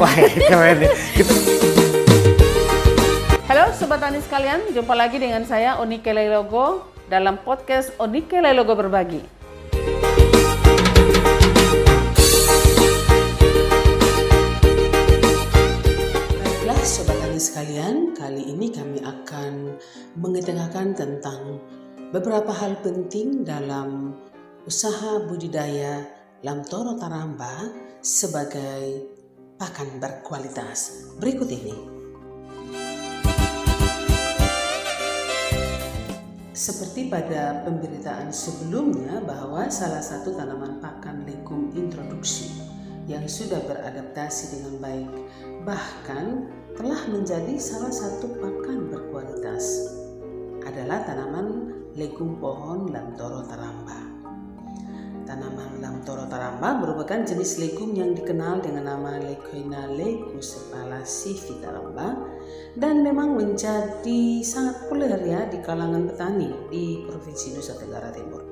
Wah, keren nih. Halo Sobat Tani sekalian, jumpa lagi dengan saya Onike Leilogo dalam podcast Onike Leilogo Berbagi. Baiklah Sobat Tani sekalian, kali ini kami akan mengetengahkan tentang beberapa hal penting dalam usaha budidaya Lamtoro Taramba sebagai pakan berkualitas. Berikut ini. Seperti pada pemberitaan sebelumnya bahwa salah satu tanaman pakan legum introduksi yang sudah beradaptasi dengan baik bahkan telah menjadi salah satu pakan berkualitas adalah tanaman legum pohon Lamtoro Taramba. Tanaman Lamtoro Taramba merupakan jenis legum yang dikenal dengan nama Leucaena leucosepalaceae taramba dan memang menjadi sangat populer ya di kalangan petani di Provinsi Nusa Tenggara Timur.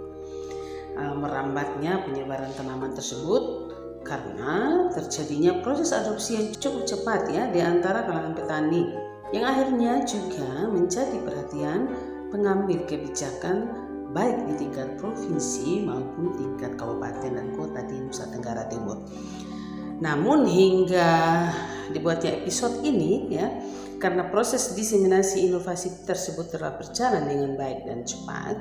Merambatnya penyebaran tanaman tersebut karena terjadinya proses adopsi yang cukup cepat ya di antara kalangan petani yang akhirnya juga menjadi perhatian pengambil kebijakan baik di tingkat provinsi maupun tingkat kabupaten dan kota di Nusa Tenggara Timur. Namun hingga dibuatnya episode ini ya, karena proses diseminasi inovasi tersebut telah berjalan dengan baik dan cepat,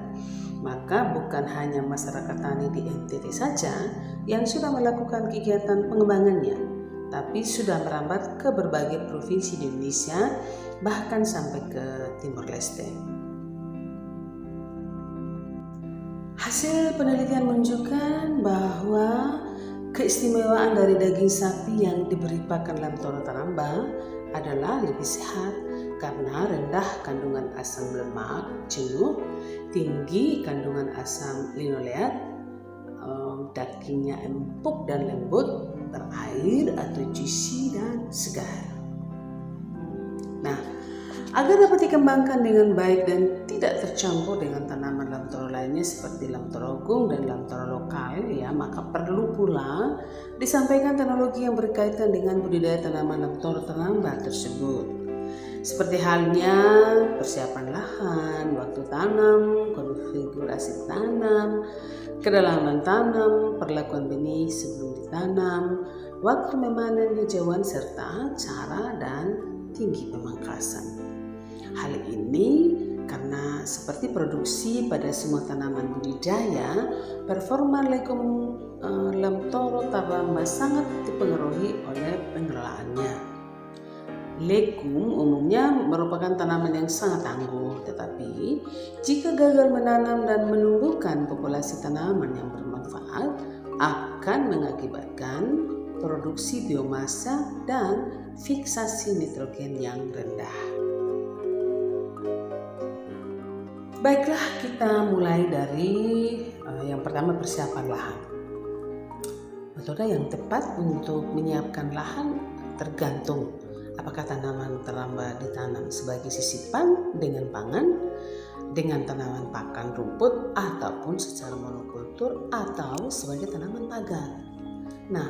maka bukan hanya masyarakat tani di NTT saja yang sudah melakukan kegiatan pengembangannya, tapi sudah merambat ke berbagai provinsi di Indonesia, bahkan sampai ke Timor Leste. Hasil penelitian menunjukkan bahwa keistimewaan dari daging sapi yang diberi pakan Lamtoro Taramba adalah lebih sehat karena rendah kandungan asam lemak jenuh, tinggi kandungan asam linoleat, dagingnya empuk dan lembut, berair atau juicy dan segar. Nah, agar dapat dikembangkan dengan baik dan tidak tercampur dengan tanaman Lamtoro lainnya seperti Lamtoro Gung dan Lamtoro lokal ya, maka perlu pula disampaikan teknologi yang berkaitan dengan budidaya tanaman Lamtoro Taramba tersebut. Seperti halnya persiapan lahan, waktu tanam, konfigurasi tanam, kedalaman tanam, perlakuan benih sebelum ditanam, waktu memanen hijauan serta cara dan tinggi pemangkasan. Hal ini karena seperti produksi pada semua tanaman budidaya, performa legum Lamtoro Taramba sangat dipengaruhi oleh pengelolaannya. Legum umumnya merupakan tanaman yang sangat tangguh, tetapi jika gagal menanam dan menumbuhkan populasi tanaman yang bermanfaat, akan mengakibatkan produksi biomasa dan fiksasi nitrogen yang rendah. Baiklah, kita mulai dari yang pertama, persiapan lahan. Metode yang tepat untuk menyiapkan lahan tergantung apakah tanaman taramba ditanam sebagai sisipan dengan pangan, dengan tanaman pakan rumput, ataupun secara monokultur atau sebagai tanaman pagar. Nah,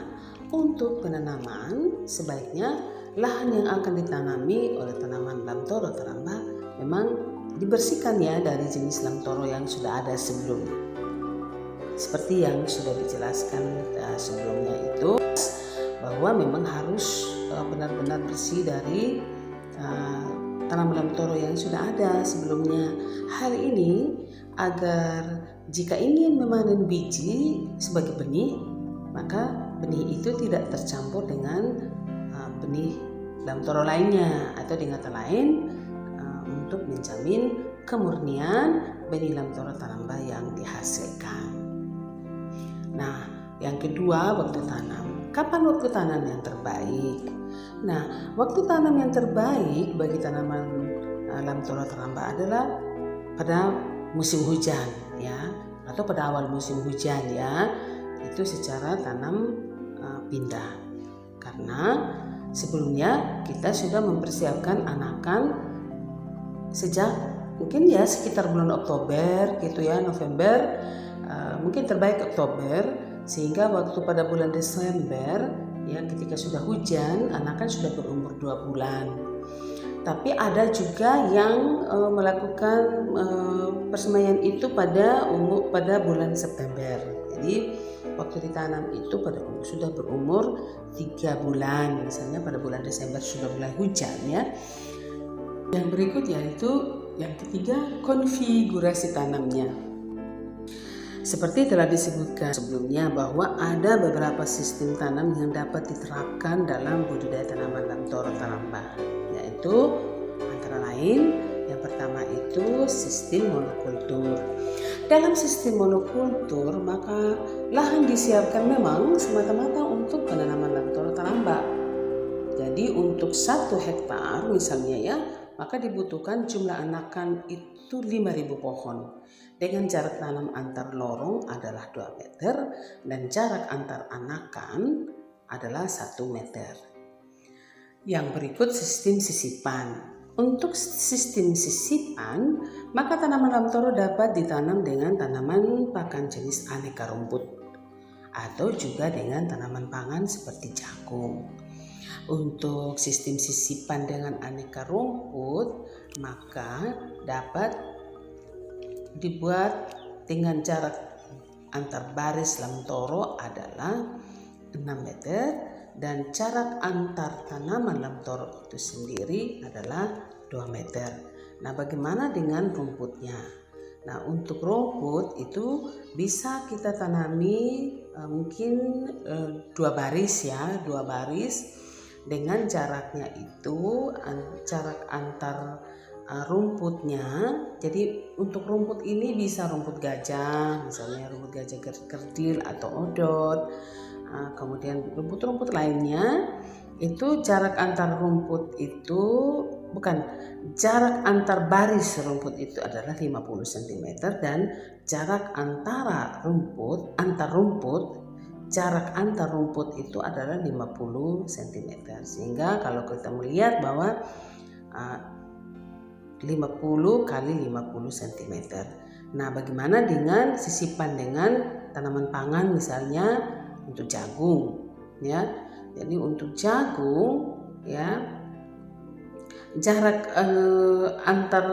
untuk penanaman sebaiknya lahan yang akan ditanami oleh tanaman Lamtoro Taramba memang dibersihkan ya dari jenis Lamtoro yang sudah ada sebelumnya. Seperti yang sudah dijelaskan sebelumnya itu, bahwa memang harus benar-benar bersih dari tanaman Lamtoro yang sudah ada sebelumnya. Hal ini agar jika ingin memanen biji sebagai benih, maka benih itu tidak tercampur dengan benih Lamtoro lainnya, atau dengan kata lain untuk menjamin kemurnian benih Lamtoro Taramba yang dihasilkan. Nah, yang kedua, waktu tanam. Kapan waktu tanam yang terbaik? Nah, waktu tanam yang terbaik bagi tanaman Lamtoro Taramba adalah pada musim hujan ya, atau pada awal musim hujan ya. Itu secara tanam pindah. Karena sebelumnya kita sudah mempersiapkan anakan sejak mungkin ya sekitar bulan Oktober gitu ya, November, mungkin terbaik Oktober, sehingga waktu pada bulan Desember Ya, ketika sudah hujan, anakan sudah berumur 2 bulan. Tapi ada juga yang melakukan persemaian itu pada bulan September. Jadi waktu ditanam itu sudah berumur 3 bulan. Misalnya pada bulan Desember sudah mulai hujan ya. Yang berikut yaitu yang ketiga, konfigurasi tanamnya. Seperti telah disebutkan sebelumnya bahwa ada beberapa sistem tanam yang dapat diterapkan dalam budidaya tanaman dalam toro taramba, yaitu antara lain yang pertama itu sistem monokultur. Dalam sistem monokultur maka lahan disiapkan memang semata-mata untuk penanaman dalam toro taramba. Jadi untuk 1 hektar misalnya ya, maka dibutuhkan jumlah anakan itu 5.000 pohon. Dengan jarak tanam antar lorong adalah 2 meter dan jarak antar anakan adalah 1 meter. Yang berikut sistem sisipan. Untuk sistem sisipan, maka tanaman dalam toro dapat ditanam dengan tanaman pakan jenis aneka rumput atau juga dengan tanaman pangan seperti jagung. Untuk sistem sisipan dengan aneka rumput, maka dapat dibuat dengan jarak antar baris dalam toro adalah 6 meter dan jarak antar tanaman dalam toro itu sendiri adalah 2 meter. Nah, bagaimana dengan rumputnya? Nah, untuk rumput itu bisa kita tanami mungkin 2 baris ya, 2 baris dengan jaraknya itu jarak antar rumputnya. Jadi untuk rumput ini bisa rumput gajah, misalnya rumput gajah kerdil atau odot. Kemudian rumput-rumput lainnya itu jarak antar rumput itu jarak antar baris rumput itu adalah 50 cm dan jarak antar rumput jarak antar rumput itu adalah 50 cm. Sehingga kalau kita melihat bahwa 50 kali 50 cm. Nah, bagaimana dengan sisipan dengan tanaman pangan misalnya untuk jagung ya. Jadi untuk jagung ya, jarak antar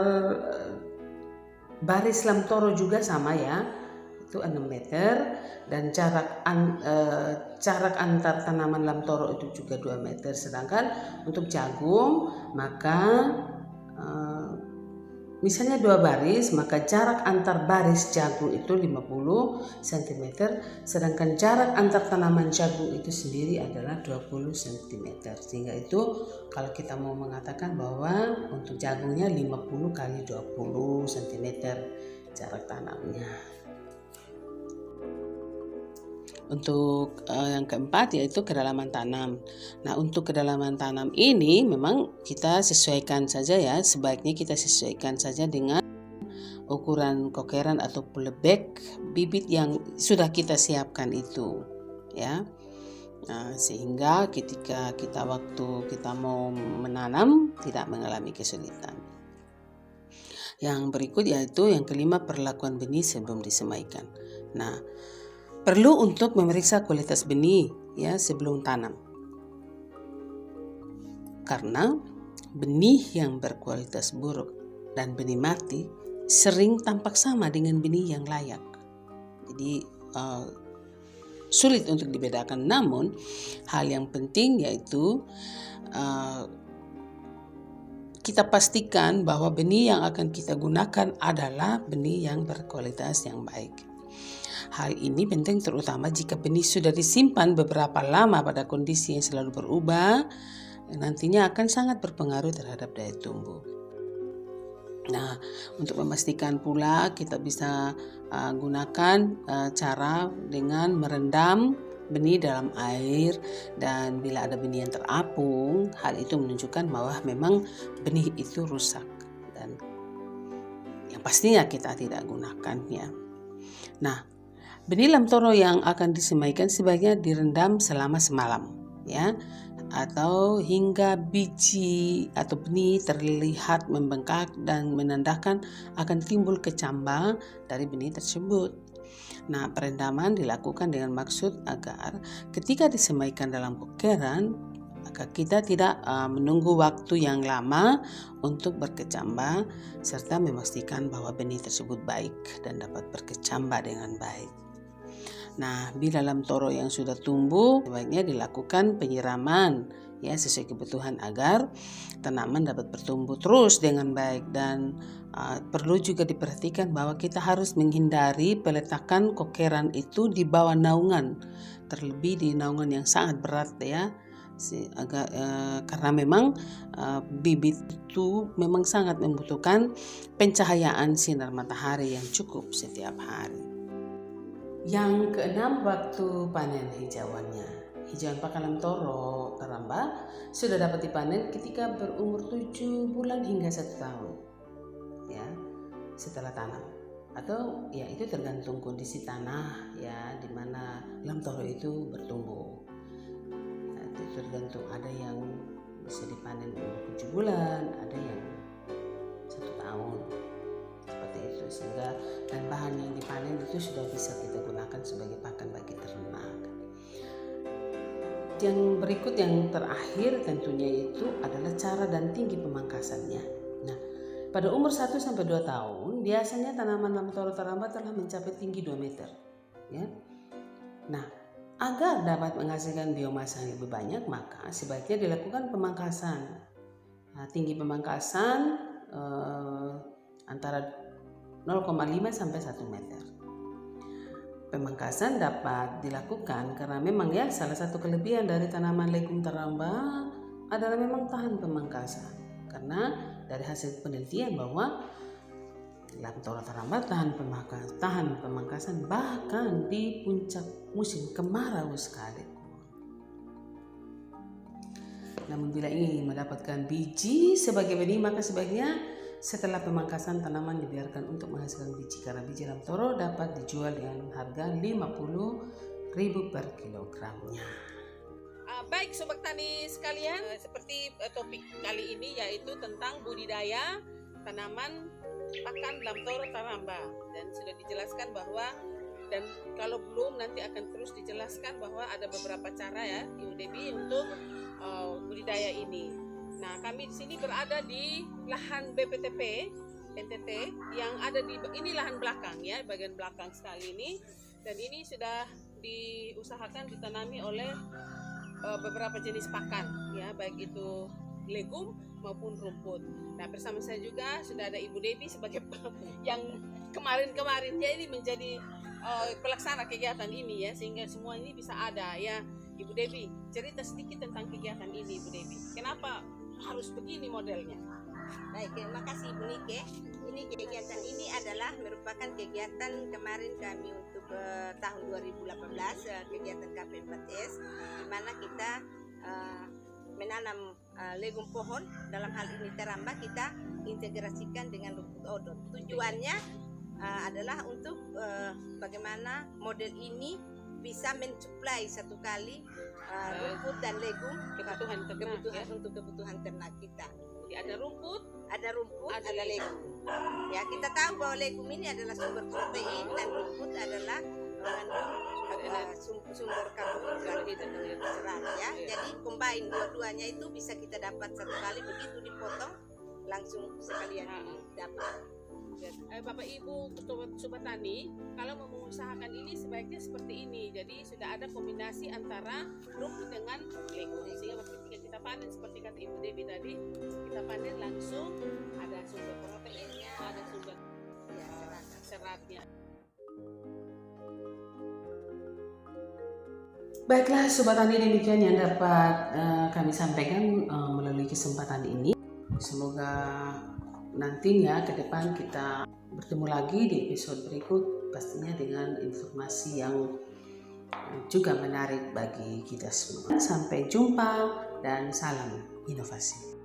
baris dalam toro juga sama ya, itu 6 meter dan jarak antar tanaman dalam toro itu juga 2 meter. Sedangkan untuk jagung maka misalnya 2 baris, maka jarak antar baris jagung itu 50 cm, sedangkan jarak antar tanaman jagung itu sendiri adalah 20 cm. Sehingga itu kalau kita mau mengatakan bahwa untuk jagungnya 50 kali 20 cm jarak tanamnya. Untuk yang keempat yaitu kedalaman tanam. Nah, untuk kedalaman tanam ini memang kita sesuaikan saja ya, sebaiknya kita sesuaikan saja dengan ukuran kokeran atau pullback bibit yang sudah kita siapkan itu ya. Nah, sehingga ketika waktu kita mau menanam tidak mengalami kesulitan. Yang berikut yaitu yang kelima, perlakuan benih sebelum disemaikan. Nah, perlu untuk memeriksa kualitas benih ya sebelum tanam. Karena benih yang berkualitas buruk dan benih mati sering tampak sama dengan benih yang layak. Jadi sulit untuk dibedakan. Namun hal yang penting yaitu kita pastikan bahwa benih yang akan kita gunakan adalah benih yang berkualitas yang baik. Hal ini penting terutama jika benih sudah disimpan beberapa lama pada kondisi yang selalu berubah, nantinya akan sangat berpengaruh terhadap daya tumbuh. Nah, untuk memastikan pula kita bisa gunakan cara dengan merendam benih dalam air, dan bila ada benih yang terapung, hal itu menunjukkan bahwa memang benih itu rusak dan yang pastinya kita tidak gunakannya. Nah, benih dalam toro yang akan disemaikan sebaiknya direndam selama semalam ya, atau hingga biji atau benih terlihat membengkak dan menandakan akan timbul kecambah dari benih tersebut. Nah, perendaman dilakukan dengan maksud agar ketika disemaikan dalam kokeran, maka kita tidak menunggu waktu yang lama untuk berkecambah serta memastikan bahwa benih tersebut baik dan dapat berkecambah dengan baik. Nah, bila lam toro yang sudah tumbuh, sebaiknya dilakukan penyiraman ya sesuai kebutuhan agar tanaman dapat bertumbuh terus dengan baik. Dan perlu juga diperhatikan bahwa kita harus menghindari peletakan kokeran itu di bawah naungan, terlebih di naungan yang sangat berat ya. Karena memang bibit itu memang sangat membutuhkan pencahayaan sinar matahari yang cukup setiap hari. Yang keenam, waktu panen hijauannya. Hijauan pakalam toro taramba sudah dapat dipanen ketika berumur 7 bulan hingga 1 tahun ya setelah tanam, atau ya itu tergantung kondisi tanah ya di mana lam toro itu bertumbuh. Itu tergantung, ada yang bisa dipanen umur 7 bulan, ada yang 1 tahun seperti itu, sehingga dan bahan yang dipanen itu sudah bisa kita gunakan sebagai pakan bagi ternak. Yang berikut yang terakhir tentunya itu adalah cara dan tinggi pemangkasannya. Nah, pada umur 1-2 tahun biasanya tanaman lam toro taramba telah mencapai tinggi 2 meter ya. Nah, agar dapat menghasilkan biomasa yang lebih banyak, maka sebaiknya dilakukan pemangkasan. Nah, tinggi pemangkasan antara 0,5 sampai 1 meter. Pemangkasan dapat dilakukan karena memang ya salah satu kelebihan dari tanaman legum taramba adalah memang tahan pemangkasan. Karena dari hasil penelitian bahwa lam toro taramba tahan pemangkasan bahkan di puncak musim kemarau sekalipun. Namun bila ingin mendapatkan biji sebagai benih, maka sebaiknya setelah pemangkasan tanaman dibiarkan untuk menghasilkan biji, karena biji lam toro dapat dijual dengan harga 50.000 per kilogramnya. Baik sobat tani sekalian, seperti topik kali ini yaitu tentang budidaya tanaman pakan lam toro taramba, dan sudah dijelaskan bahwa, dan kalau belum nanti akan terus dijelaskan bahwa ada beberapa cara ya Ibu Debbie untuk budidaya ini. Nah, kami di sini berada di lahan BPTP NTT yang ada di ini lahan belakang ya, bagian belakang sekali ini, dan ini sudah diusahakan ditanami oleh beberapa jenis pakan ya, baik itu legum maupun rumput. Nah, bersama saya juga sudah ada Ibu Debbie sebagai yang kemarin-kemarin ya ini menjadi pelaksana kegiatan ini ya, sehingga semua ini bisa ada ya. Ibu Debbie, cerita sedikit tentang kegiatan ini Ibu Debbie. Kenapa harus begini modelnya? Baik, terima kasih Ibu Nike. Ini kegiatan ini adalah merupakan kegiatan kemarin kami untuk tahun 2018, kegiatan KP4S, di mana kita menanam legum pohon, dalam hal ini taramba kita integrasikan dengan rumput odot. Tujuannya adalah untuk bagaimana model ini bisa mensuplai satu kali rumput dan legum Kebutuhan ternak ya. untuk kebutuhan ternak kita. Jadi ada rumput, ada legum. Ya, kita tahu bahwa legum ini adalah sumber protein dan rumput adalah sumber karbohidrat dan serat ya. Jadi combine dua-duanya itu bisa kita dapat satu kali, begitu dipotong langsung sekalian dapat. Bapak Ibu sobat tani, kalau mau mengusahakan ini sebaiknya seperti ini. Jadi sudah ada kombinasi antara rumput dengan legum, sehingga ketika kita panen seperti kata Ibu Debbie tadi, kita panen langsung ada sumber proteinnya, ada sumber seratnya. Baiklah sobat tani, demikian yang dapat kami sampaikan melalui kesempatan ini. Semoga nantinya ke depan kita bertemu lagi di episode berikut, pastinya dengan informasi yang juga menarik bagi kita semua. Sampai jumpa dan salam inovasi.